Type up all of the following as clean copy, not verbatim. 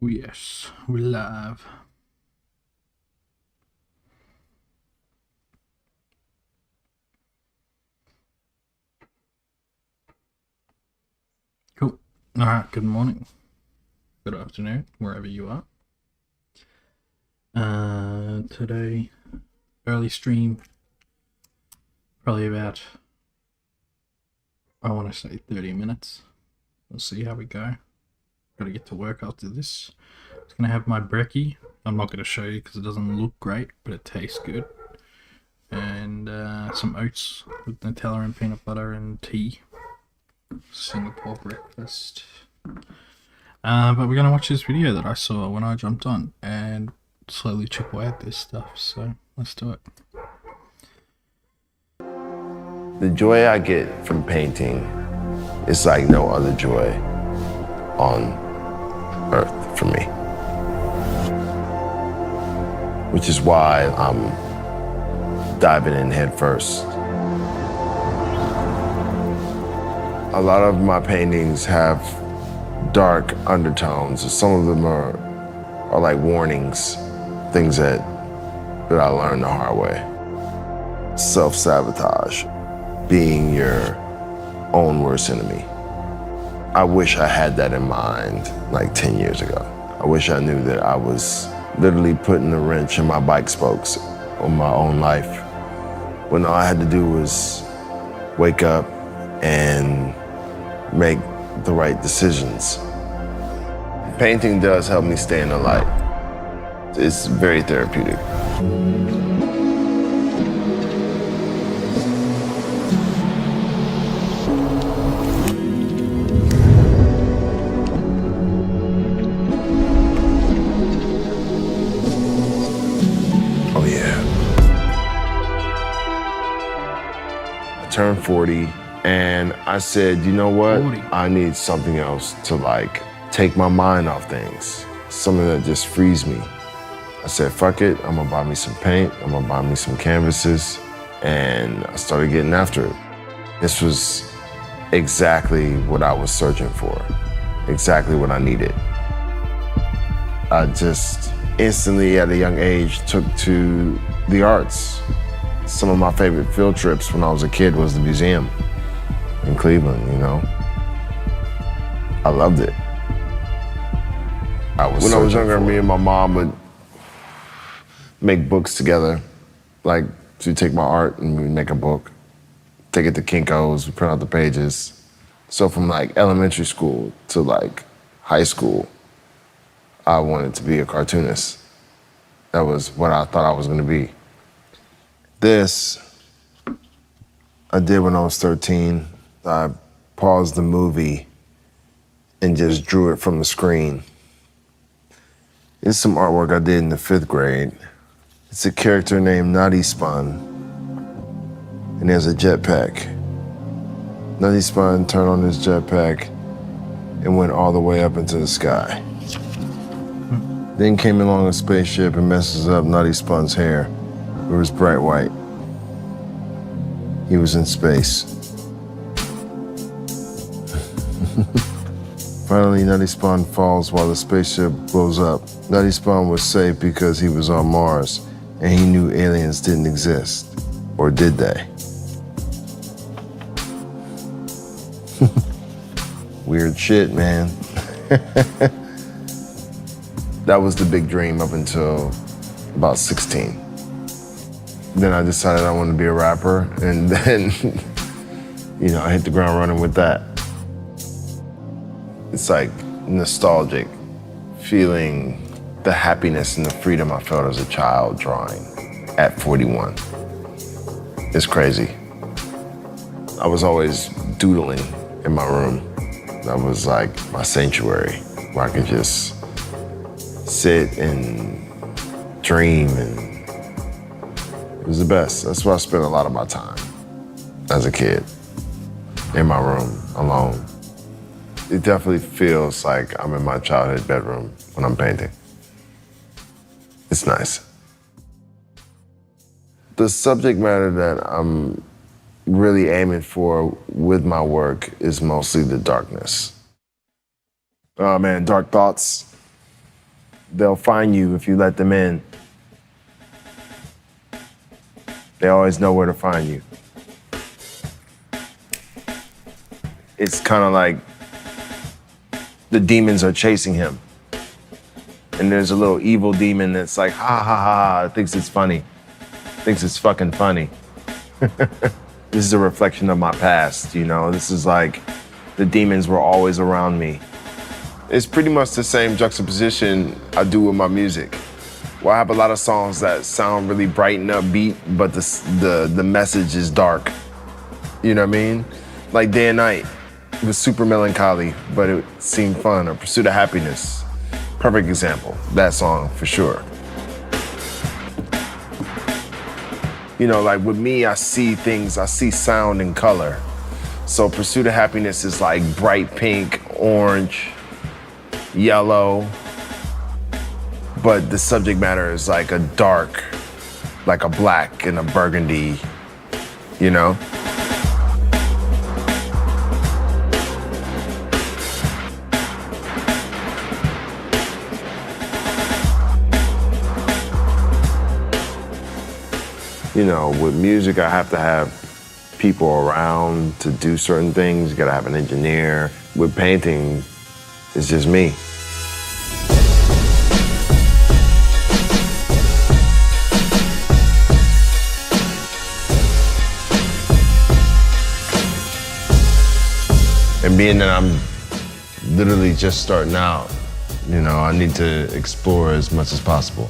Oh yes, we're live. Cool. Alright, good morning. Good afternoon, wherever you are. Today, early stream, probably about, I want to say 30 minutes. We'll see how we go. Gotta get to work after this. It's gonna have my brekkie. I'm not gonna show you because it doesn't look great, but it tastes good. And some oats with Nutella and peanut butter and tea. Singapore breakfast. But we're gonna watch this video that I saw when I jumped on and slowly chip away at this stuff. So let's do it. The joy I get from painting is like no other joy on earth for me. Which is why I'm diving in head first. A lot of my paintings have dark undertones. Some of them are like warnings, things that I learned the hard way. Self-sabotage, being your own worst enemy. I wish I had that in mind like 10 years ago. I wish I knew that I was literally putting a wrench in my bike spokes on my own life, when all I had to do was wake up and make the right decisions. Painting does help me stay in the light. It's very therapeutic. Oh yeah. I turned 40 and I said, you know what? 40. I need something else to like take my mind off things. Something that just frees me. I said, fuck it, I'm gonna buy me some paint, I'm gonna buy me some canvases, and I started getting after it. This was exactly what I was searching for, exactly what I needed. I just instantly at a young age took to the arts. Some of my favorite field trips when I was a kid was the museum in Cleveland, you know. I loved it. When I was younger, me and my mom would make books together, like she'd take my art and we'd make a book, take it to Kinko's, print out the pages. So from like elementary school to like high school, I wanted to be a cartoonist. That was what I thought I was gonna be. This I did when I was 13. I paused the movie and just drew it from the screen. It's some artwork I did in the 5th grade. It's a character named Nutty Spun, and he has a jetpack. Nutty Spun turned on his jetpack and went all the way up into the sky. Then came along a spaceship and messes up Nutty Spun's hair. It was bright white. He was in space. Finally, Nutty Spun falls while the spaceship blows up. Nutty Spun was safe because he was on Mars, and he knew aliens didn't exist. Or did they? Weird shit, man. That was the big dream up until about 16. Then I decided I wanted to be a rapper, and then, you know, I hit the ground running with that. It's like nostalgic, feeling the happiness and the freedom I felt as a child drawing at 41. It's crazy. I was always doodling in my room. That was like my sanctuary, where I could just sit and dream, and it was the best. That's where I spent a lot of my time as a kid, in my room, alone. It definitely feels like I'm in my childhood bedroom when I'm painting. It's nice. The subject matter that I'm really aiming for with my work is mostly the darkness. Oh man, dark thoughts. They'll find you if you let them in. They always know where to find you. It's kind of like the demons are chasing him. And there's a little evil demon that's like, ha ha ha, thinks it's funny. Thinks it's fucking funny. This is a reflection of my past, you know? This is like, the demons were always around me. It's pretty much the same juxtaposition I do with my music. Well, I have a lot of songs that sound really bright and upbeat, but the message is dark. You know what I mean? Like Day and Night. It was super melancholy, but it seemed fun. Or Pursuit of Happiness. Perfect example. That song, for sure. You know, like with me, I see things, I see sound and color. So Pursuit of Happiness is like bright pink, orange, yellow. But the subject matter is like a dark, like a black and a burgundy, you know? You know, with music, I have to have people around to do certain things. You gotta have an engineer. With painting, it's just me. And being that I'm literally just starting out, you know, I need to explore as much as possible,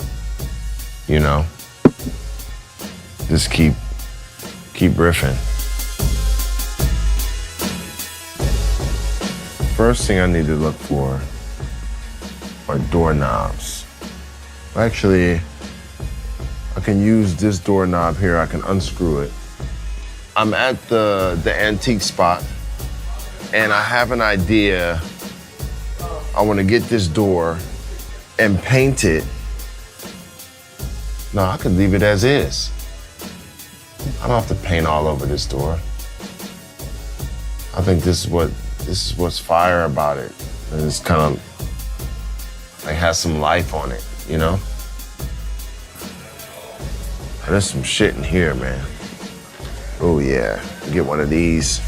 you know? Just keep riffing. First thing I need to look for are doorknobs. Actually, I can use this doorknob here. I can unscrew it. I'm at the antique spot, and I have an idea. I want to get this door and paint it. No, I could leave it as is. I don't have to paint all over this door. I think this is what's fire about it. It's kind of like has some life on it, you know? There's some shit in here, man. Oh yeah, get one of these.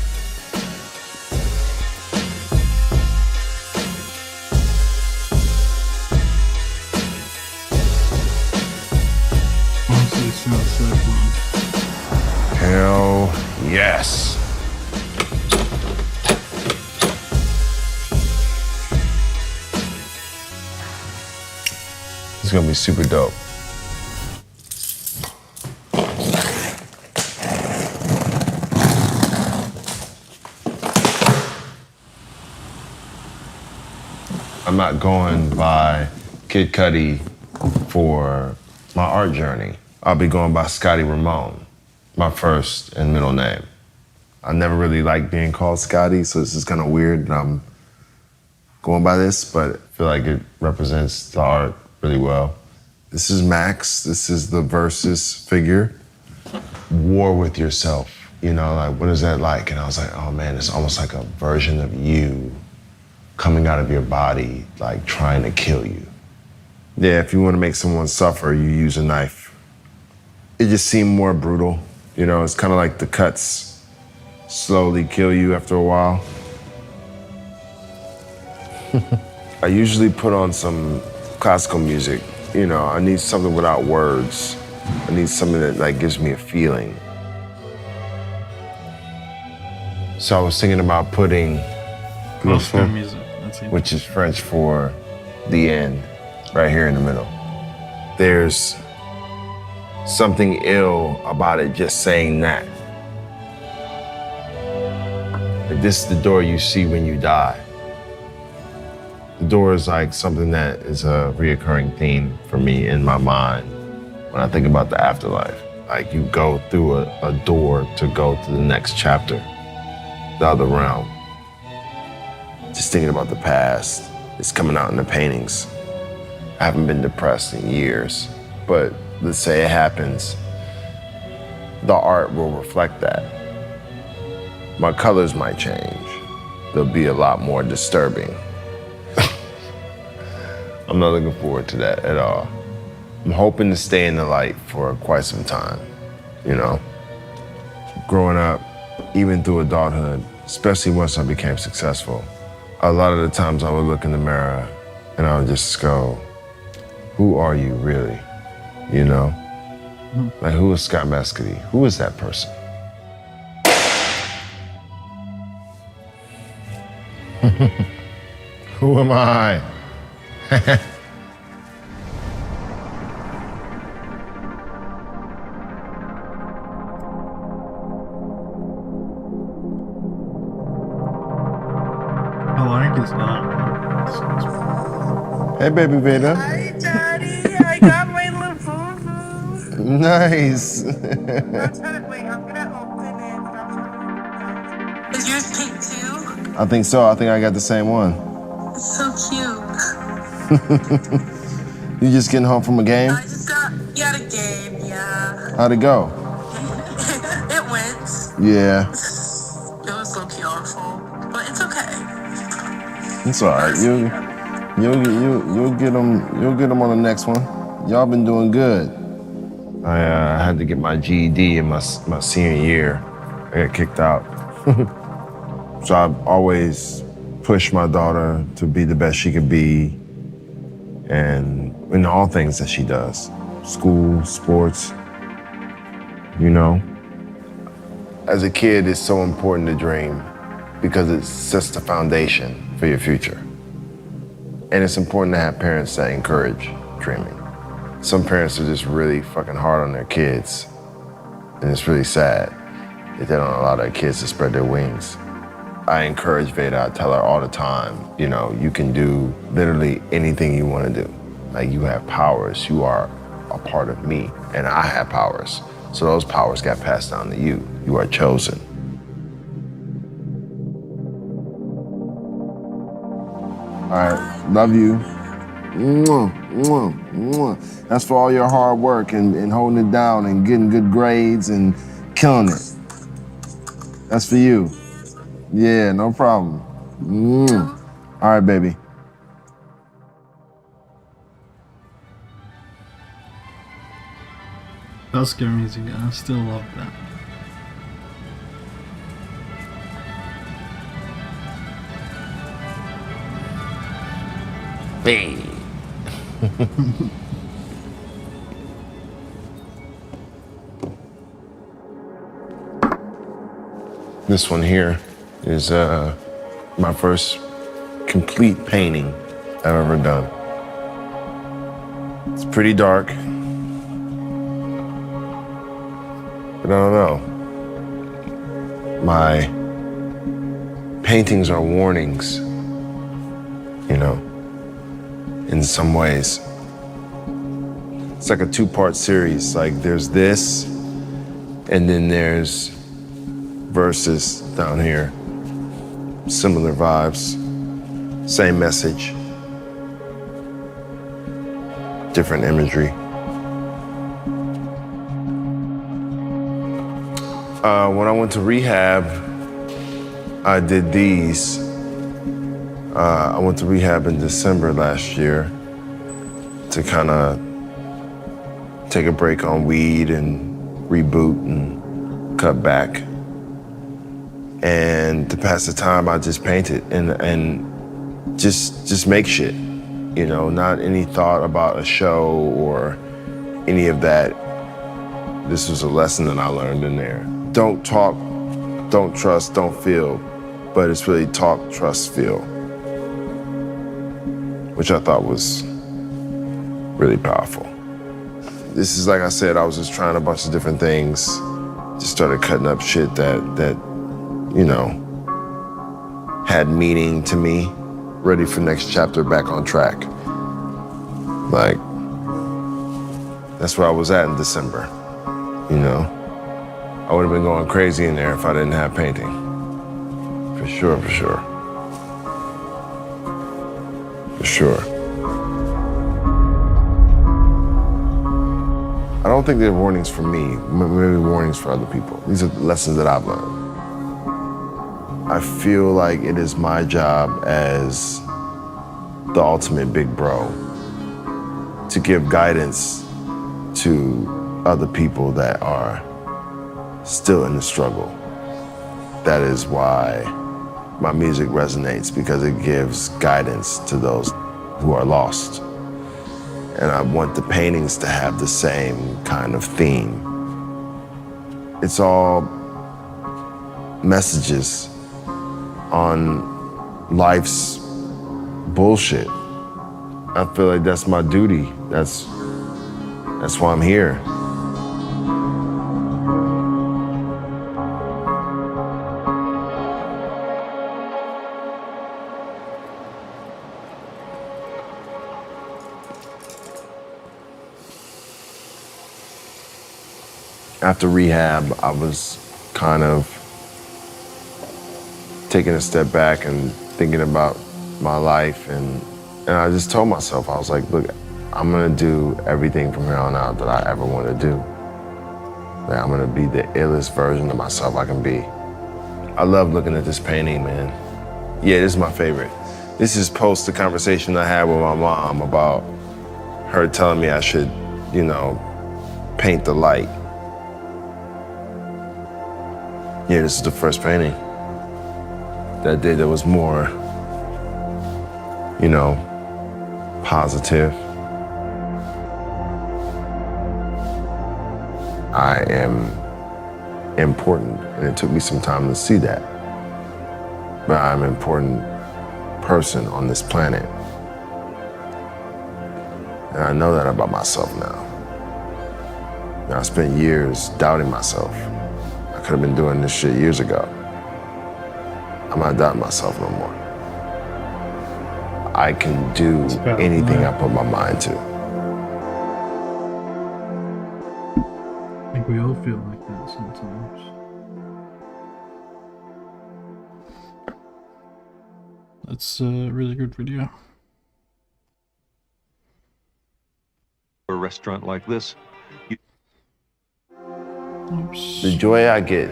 Honestly, it smells so good. Hell yes. It's gonna be super dope. I'm not going by Kid Cudi for my art journey. I'll be going by Scotty Ramone, my first and middle name. I never really liked being called Scotty, so this is kind of weird that I'm going by this, but I feel like it represents the art really well. This is Max. This is the versus figure. War with yourself, you know, like what is that like? And I was like, oh man, it's almost like a version of you coming out of your body, like trying to kill you. Yeah, if you want to make someone suffer, you use a knife. It just seemed more brutal. You know, it's kind of like the cuts slowly kill you after a while. I usually put on some classical music. You know, I need something without words. I need something that like gives me a feeling. So I was thinking about putting Classical music. That's it. which is French for the end, right here in the middle. There's something ill about it just saying that. Like, this is the door you see when you die. The door is like something that is a reoccurring theme for me in my mind when I think about the afterlife. Like you go through a door to go to the next chapter, the other realm. Just thinking about the past, it's coming out in the paintings. I haven't been depressed in years, but let's say it happens, the art will reflect that. My colors might change. They'll be a lot more disturbing. I'm not looking forward to that at all. I'm hoping to stay in the light for quite some time, you know? Growing up, even through adulthood, especially once I became successful, a lot of the times I would look in the mirror and I would just go, who are you really? You know? Like, who is Scott Mescudi? Who is that person? Who am I? I like his art. Hey, baby Veda. Hi, Daddy. I got my little boo-boo. Nice. Wait, I'm gonna open it. Is yours pink too? I think so. I think I got the same one. It's so cute. You just getting home from a game? I just got a game, yeah. How'd it go? It went. Yeah, It was low-key awful, but it's okay. it's all right. You'll get them. You'll get them on the next one. Y'all been doing good. I had to get my GED in my senior year. I got kicked out. So I've always pushed my daughter to be the best she could be, and in all things that she does, school, sports, you know. As a kid, it's so important to dream because it sets the foundation for your future. And it's important to have parents that encourage dreaming. Some parents are just really fucking hard on their kids, and it's really sad that they don't allow their kids to spread their wings. I encourage Veda, I tell her all the time, you know, you can do literally anything you want to do. Like, you have powers, you are a part of me, and I have powers. So those powers got passed down to you. You are chosen. All right, love you. Mwah, mwah, mwah. That's for all your hard work and holding it down and getting good grades and killing it. That's for you. Yeah, no problem. All right, baby. That's scary music. I still love that. Hey. This one here is my first complete painting I've ever done. It's pretty dark, but I don't know. My paintings are warnings, you know, in some ways. It's like a two-part series. Like, there's this, and then there's verses down here. Similar vibes, same message, different imagery. When I went to rehab, I did these. I went to rehab in December last year to kind of take a break on weed and reboot and cut back. And to pass the time, I just painted and just make shit, you know, not any thought about a show or any of that. This was a lesson that I learned in there. Don't talk, don't trust, don't feel, but it's really talk, trust, feel, which I thought was really powerful. This is, like I said, I was just trying a bunch of different things. Just started cutting up shit that you know, had meaning to me, ready for next chapter, back on track. Like, that's where I was at in December, you know? I would have been going crazy in there if I didn't have painting. For sure, for sure. For sure. I don't think they're warnings for me, maybe warnings for other people. These are lessons that I've learned. I feel like it is my job as the ultimate big bro to give guidance to other people that are still in the struggle. That is why my music resonates, because it gives guidance to those who are lost. And I want the paintings to have the same kind of theme. It's all messages on life's bullshit. I feel like that's my duty. That's why I'm here. After rehab, I was kind of taking a step back and thinking about my life, and I just told myself, I was like, look, I'm gonna do everything from here on out that I ever want to do. Like, I'm gonna be the illest version of myself I can be. I love looking at this painting, man. Yeah, this is my favorite. This is post the conversation I had with my mom about her telling me I should, you know, paint the light. Yeah, this is the first painting that day that was more, you know, positive. I am important, and it took me some time to see that. But I'm an important person on this planet. And I know that about myself now. And I spent years doubting myself. I could have been doing this shit years ago. I'm not doubting myself no more. I can do anything I put my mind to. I think we all feel like that sometimes. That's a really good video. A restaurant like this, Oops. The joy I get.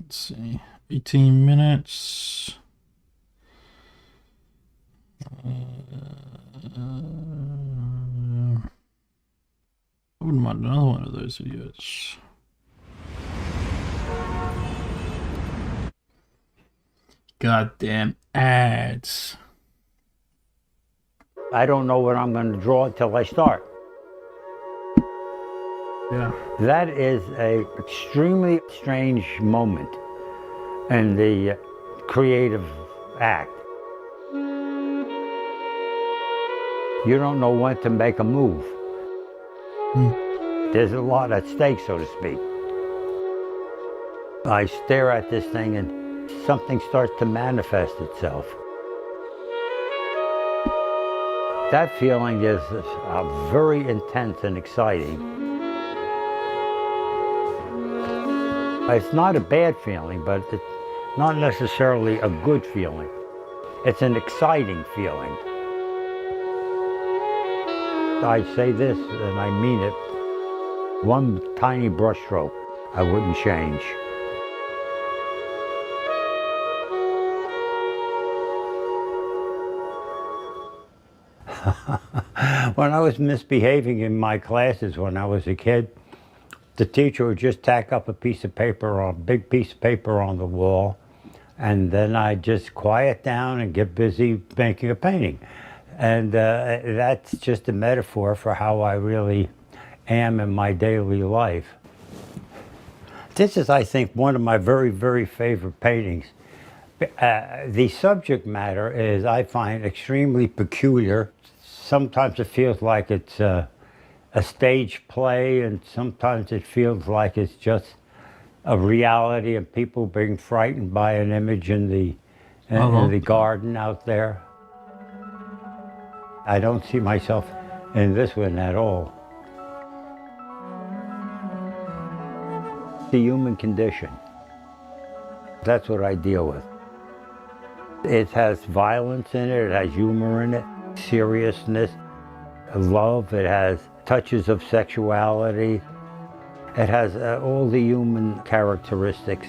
Let's see. 18 minutes. I wouldn't mind another one of those videos. Goddamn ads. I don't know what I'm going to draw until I start. Yeah. That is an extremely strange moment in the creative act. You don't know when to make a move. There's a lot at stake, so to speak. I stare at this thing and something starts to manifest itself. That feeling is very intense and exciting. It's not a bad feeling, but it's not necessarily a good feeling. It's an exciting feeling. I say this, and I mean it. One tiny brushstroke, I wouldn't change. When I was misbehaving in my classes when I was a kid, the teacher would just tack up a piece of paper, or a big piece of paper on the wall, and then I'd just quiet down and get busy making a painting. And that's just a metaphor for how I really am in my daily life. This is, I think, one of my very, very favorite paintings. The subject matter is, I find, extremely peculiar. Sometimes it feels like it's a stage play, and sometimes it feels like it's just a reality of people being frightened by an image in the garden out there. I don't see myself in this one at all. The human condition. That's what I deal with. It has violence in it, it has humor in it, seriousness, love, it has touches of sexuality. It has all the human characteristics.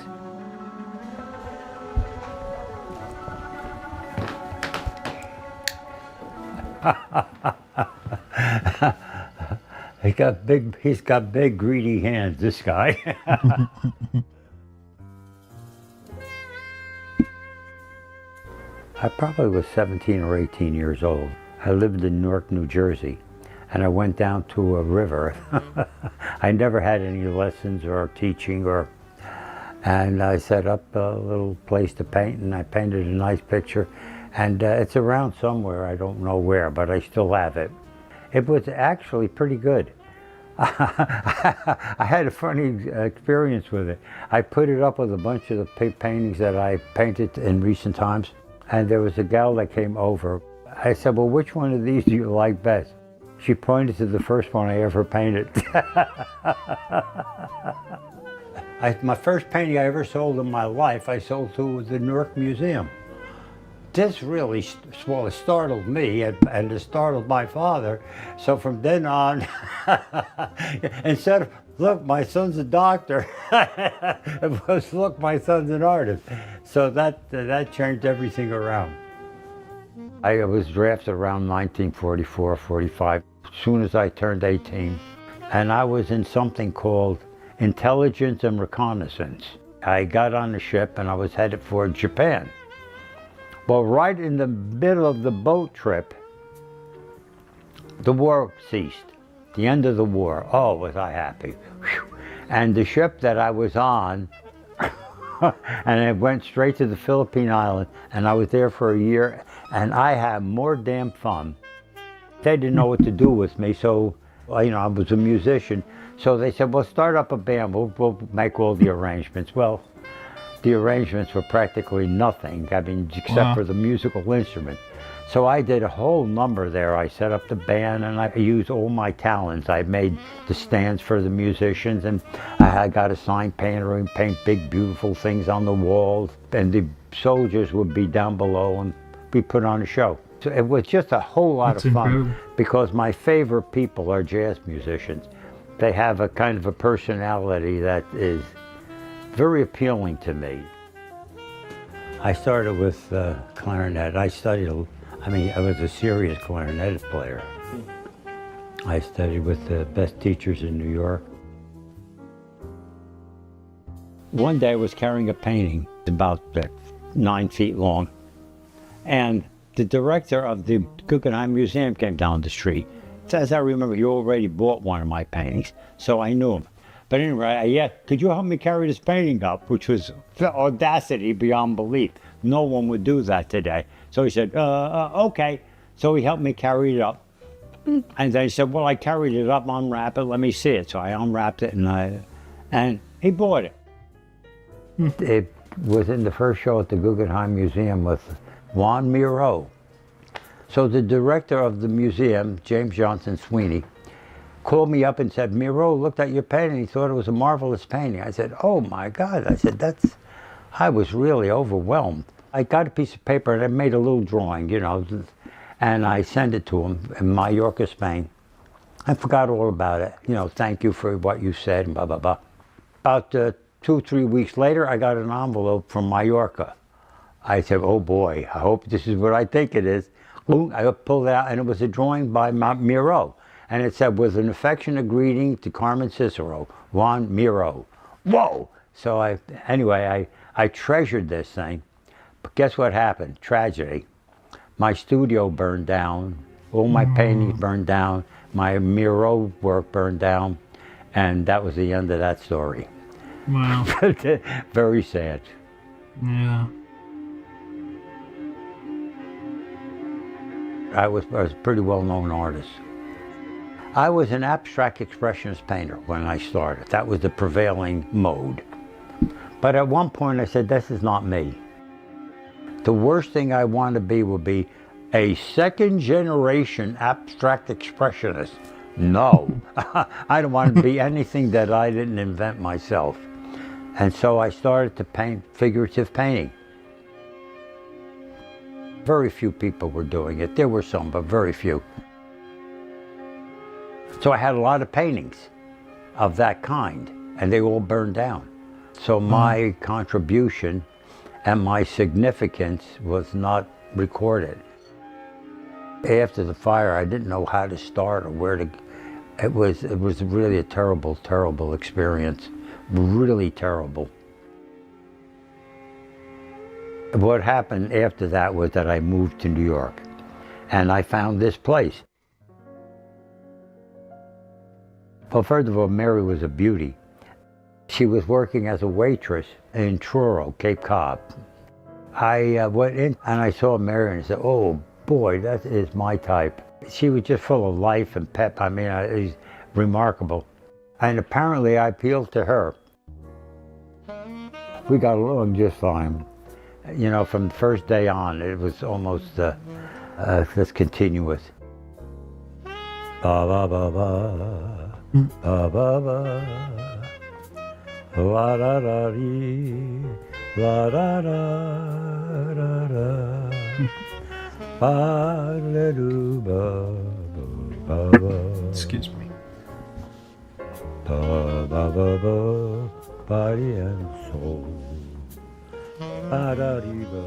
He's got big greedy hands, this guy. I probably was 17 or 18 years old. I lived in Newark, New Jersey, and I went down to a river. I never had any lessons or teaching, and I set up a little place to paint, and I painted a nice picture, and it's around somewhere, I don't know where, but I still have it. It was actually pretty good. I had a funny experience with it. I put it up with a bunch of the paintings that I painted in recent times, and there was a gal that came over. I said, well, which one of these do you like best? She pointed to the first one I ever painted. My first painting I ever sold in my life, I sold to the Newark Museum. This really startled me, and it startled my father. So from then on, instead of, look, my son's a doctor, it was, look, my son's an artist. So that changed everything around. I was drafted around 1944, 45, as soon as I turned 18. And I was in something called Intelligence and Reconnaissance. I got on the ship and I was headed for Japan. Well, right in the middle of the boat trip, the war ceased. The end of the war. Oh, was I happy. Whew. And the ship that I was on, and it went straight to the Philippine Island, and I was there for a year, and I had more damn fun. They didn't know what to do with me, so, you know, I was a musician, so they said, well, start up a band, we'll make all the arrangements. Well, the arrangements were practically nothing, I mean, except for the musical instrument. So I did a whole number there. I set up the band and I used all my talents. I made the stands for the musicians, and I got a sign painter and paint big, beautiful things on the walls. And the soldiers would be down below and we put on a show. So it was just a whole lot of fun. Incredible. Because my favorite people are jazz musicians. They have a kind of a personality that is very appealing to me. I started with clarinet. I was a serious clarinet player. I studied with the best teachers in New York. One day I was carrying a painting about 9 feet long, and the director of the Guggenheim Museum came down the street. As I remember, he already bought one of my paintings, so I knew him. But anyway, could you help me carry this painting up? Which was audacity beyond belief. No one would do that today. So he said, okay. So he helped me carry it up. And then he said, well, I carried it up, unwrap it, let me see it. So I unwrapped it and he bought it. It was in the first show at the Guggenheim Museum with Juan Miro. So the director of the museum, James Johnson Sweeney, called me up and said, Miro looked at your painting, he thought it was a marvelous painting. I said, oh my God. I said, I was really overwhelmed. I got a piece of paper and I made a little drawing, you know, and I sent it to him in Mallorca, Spain. I forgot all about it. You know, thank you for what you said, and blah, blah, blah. About 2-3 weeks later, I got an envelope from Mallorca. I said, oh boy, I hope this is what I think it is. I pulled it out and it was a drawing by Miro. And it said, with an affectionate greeting to Carmen Cicero, Juan Miro. Whoa! So I treasured this thing. But guess what happened? Tragedy. My studio burned down. All my paintings burned down. My Miro work burned down. And that was the end of that story. Wow. Very sad. Yeah. I was a pretty well-known artist. I was an abstract expressionist painter when I started. That was the prevailing mode. But at one point I said, this is not me. The worst thing I want to be would be a second-generation abstract expressionist. No, I don't want to be anything that I didn't invent myself. And so I started to paint figurative painting. Very few people were doing it. There were some, but very few. So I had a lot of paintings of that kind, and they all burned down. So my contribution and my significance was not recorded. After the fire, I didn't know how to start or where to. It was really a terrible, terrible experience. Really terrible. What happened after that was that I moved to New York, and I found this place. Well, first of all, Mary was a beauty. She was working as a waitress in Truro, Cape Cod. I went in and I saw Mary and I said, oh boy, that is my type. She was just full of life and pep. I mean, it was remarkable. And apparently I appealed to her. We got along just fine. You know, from the first day on, it was almost just continuous. Ba ba ba ba, ba ba ba, la da da dee, la da da da da, ba da doo ba ba ba. Excuse me. Ba ba ba ba, body and soul. Ba da dee ba.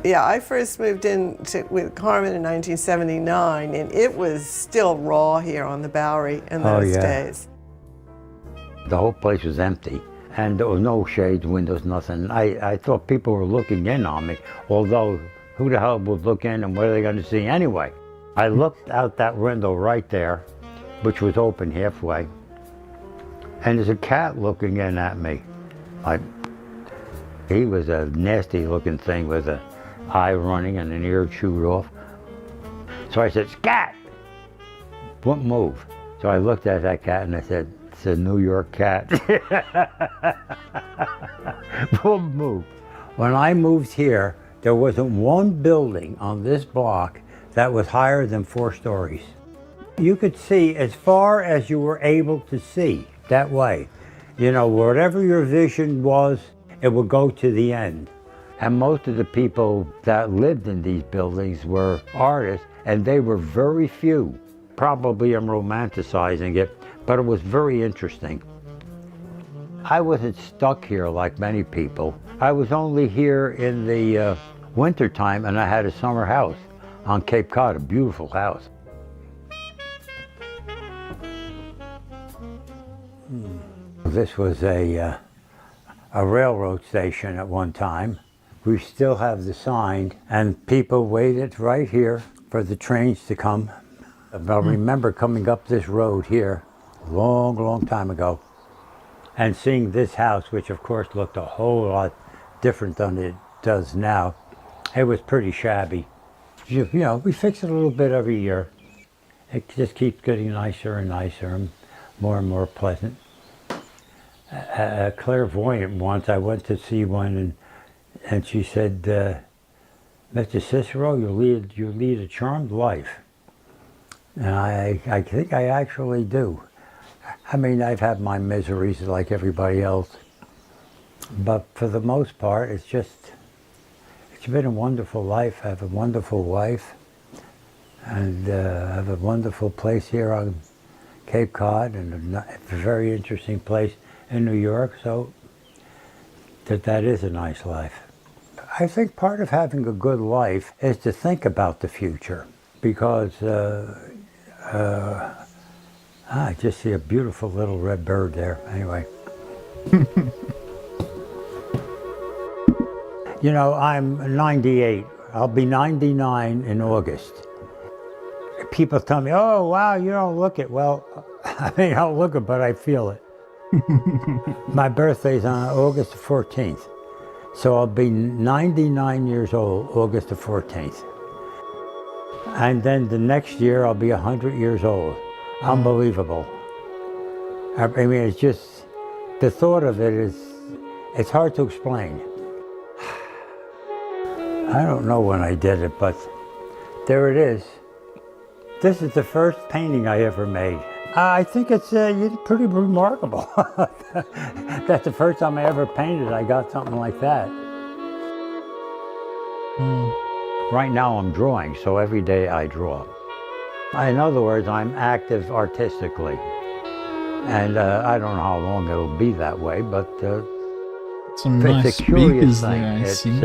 Yeah, I first moved in with Carmen in 1979, and it was still raw here on the Bowery in those days. The whole place was empty, and there was no shades, windows, nothing. I thought people were looking in on me, although who the hell would look in and what are they going to see anyway? I looked out that window right there, which was open halfway, and there's a cat looking in at me. He was a nasty looking thing with an eye running and an ear chewed off. So I said, "Scat!" Wouldn't move. So I looked at that cat and I said, "It's a New York cat." Wouldn't move. When I moved here, there wasn't one building on this block that was higher than 4 stories. You could see as far as you were able to see that way. You know, whatever your vision was, it would go to the end. And most of the people that lived in these buildings were artists, and they were very few. Probably I'm romanticizing it, but it was very interesting. I wasn't stuck here like many people. I was only here in the wintertime, and I had a summer house on Cape Cod, a beautiful house. This was a railroad station at one time. We still have the sign, and people waited right here for the trains to come. I remember coming up this road here a long, long time ago and seeing this house, which of course looked a whole lot different than it does now. It was pretty shabby. You know, we fix it a little bit every year. It just keeps getting nicer and nicer and more pleasant. A clairvoyant once, I went to see one, and she said, "Mr. Cicero, you lead a charmed life." And I think I actually do. I mean, I've had my miseries like everybody else, but for the most part, it's been a wonderful life. I have a wonderful wife, and I have a wonderful place here on Cape Cod, and a very interesting place in New York, so that is a nice life. I think part of having a good life is to think about the future, because I just see a beautiful little red bird there. Anyway. You know, I'm 98. I'll be 99 in August. People tell me, "Oh, wow, you don't look it." Well, I mean, I don't look it, but I feel it. My birthday's on August the 14th. So I'll be 99 years old, August the 14th. And then the next year I'll be 100 years old. Unbelievable. I mean, it's just, the thought of it is, it's hard to explain. I don't know when I did it, but there it is. This is the first painting I ever made. I think it's pretty remarkable. That's the first time I ever painted, I got something like that. Right now I'm drawing, so every day I draw. In other words, I'm active artistically. And I don't know how long it'll be that way, but some it's nice a curious speakers thing. there, I It's, see.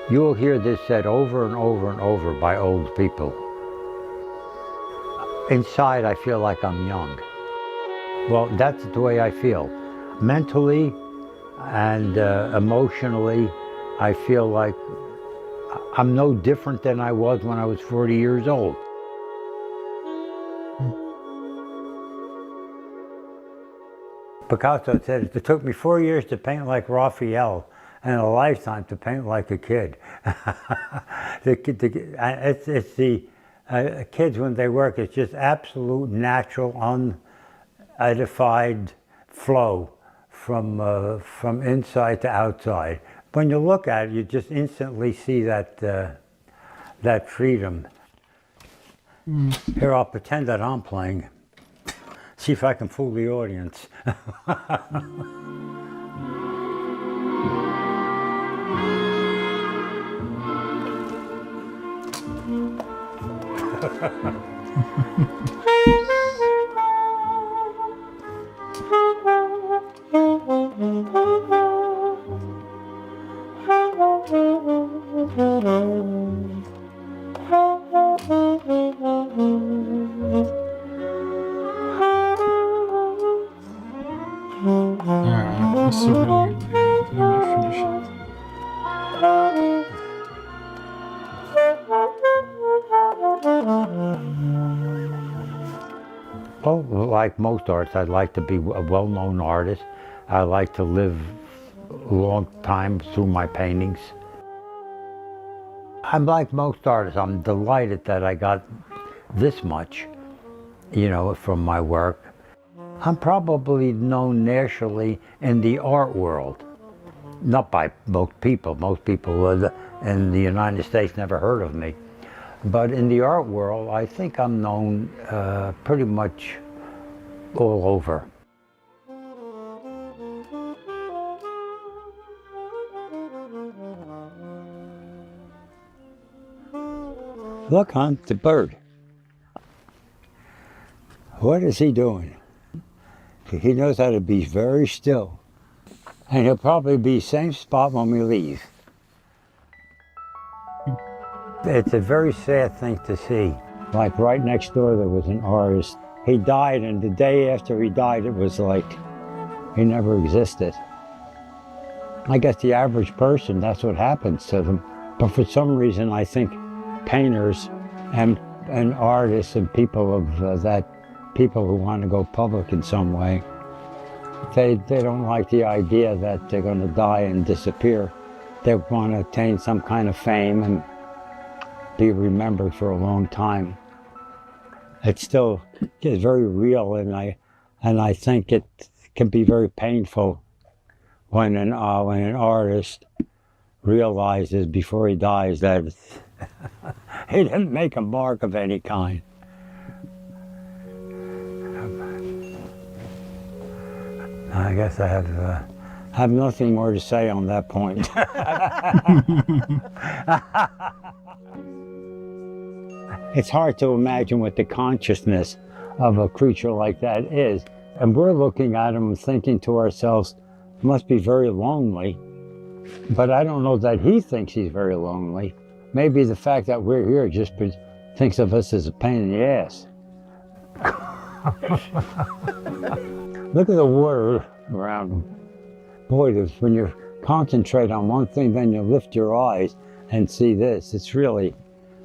You'll hear this said over and over and over by old people. Inside, I feel like I'm young. Well, that's the way I feel. Mentally and emotionally, I feel like I'm no different than I was when I was 40 years old. Picasso said, it took me 4 years to paint like Raphael and a lifetime to paint like a kid. It's the kids, when they work, it's just absolute, natural, unedified flow from inside to outside. When you look at it, you just instantly see that, that freedom. Here, I'll pretend that I'm playing. See if I can fool the audience. Alright, this is a really good video. I think I'm gonna finish it. Well, like most artists, I'd like to be a well-known artist. I like to live a long time through my paintings. I'm like most artists. I'm delighted that I got this much, you know, from my work. I'm probably known nationally in the art world. Not by most people. Most people in the United States never heard of me. But in the art world, I think I'm known pretty much all over. Look, hon, the bird. What is he doing? He knows how to be very still. And he'll probably be same spot when we leave. It's a very sad thing to see. Like right next door there was an artist. He died, and the day after he died it was like he never existed. I guess the average person, that's what happens to them. But for some reason I think painters and artists and people of people who want to go public in some way, they don't like the idea that they're going to die and disappear. They want to attain some kind of fame and be remembered for a long time. It's still very real, and I think it can be very painful when an artist realizes before he dies that he didn't make a mark of any kind. I guess I have nothing more to say on that point. It's hard to imagine what the consciousness of a creature like that is. And we're looking at him and thinking to ourselves, he must be very lonely. But I don't know that he thinks he's very lonely. Maybe the fact that we're here just thinks of us as a pain in the ass. Look at the water around him. Boy, when you concentrate on one thing, then you lift your eyes and see this. It's really,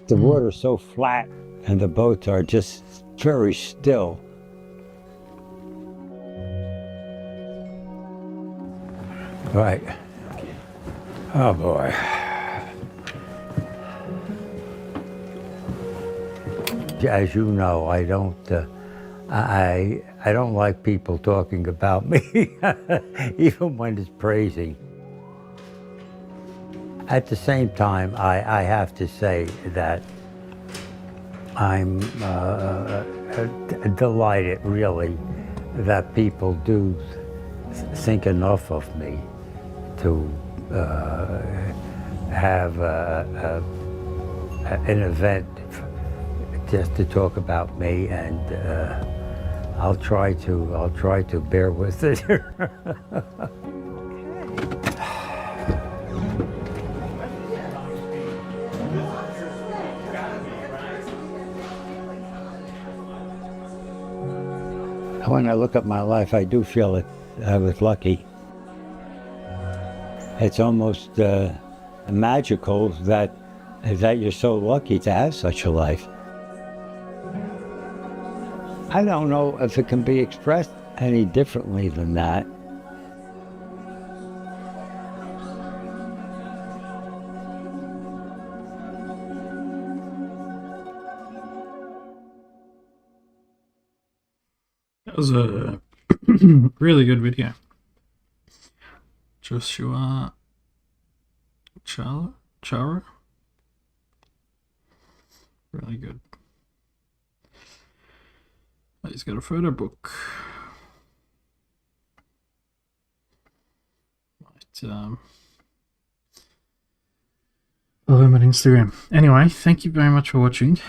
the water's so flat and the boats are just very still. Right. Oh boy. As you know, I don't like people talking about me, even when it's praising. At the same time, I have to say that I'm delighted, really, that people do think enough of me to have an event just to talk about me, and I'll try to bear with it. when I look at my life, I do feel that I was lucky. It's almost magical that you're so lucky to have such a life. I don't know if it can be expressed any differently than that. That was a really good video. Hoshu Charows. Really good. Oh, he's got a photo book. Follow him on Instagram. Anyway, thank you very much for watching.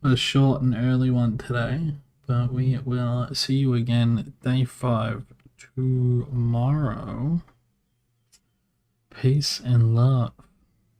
A short and early one today, but we will see you again day 5 tomorrow. Peace and love.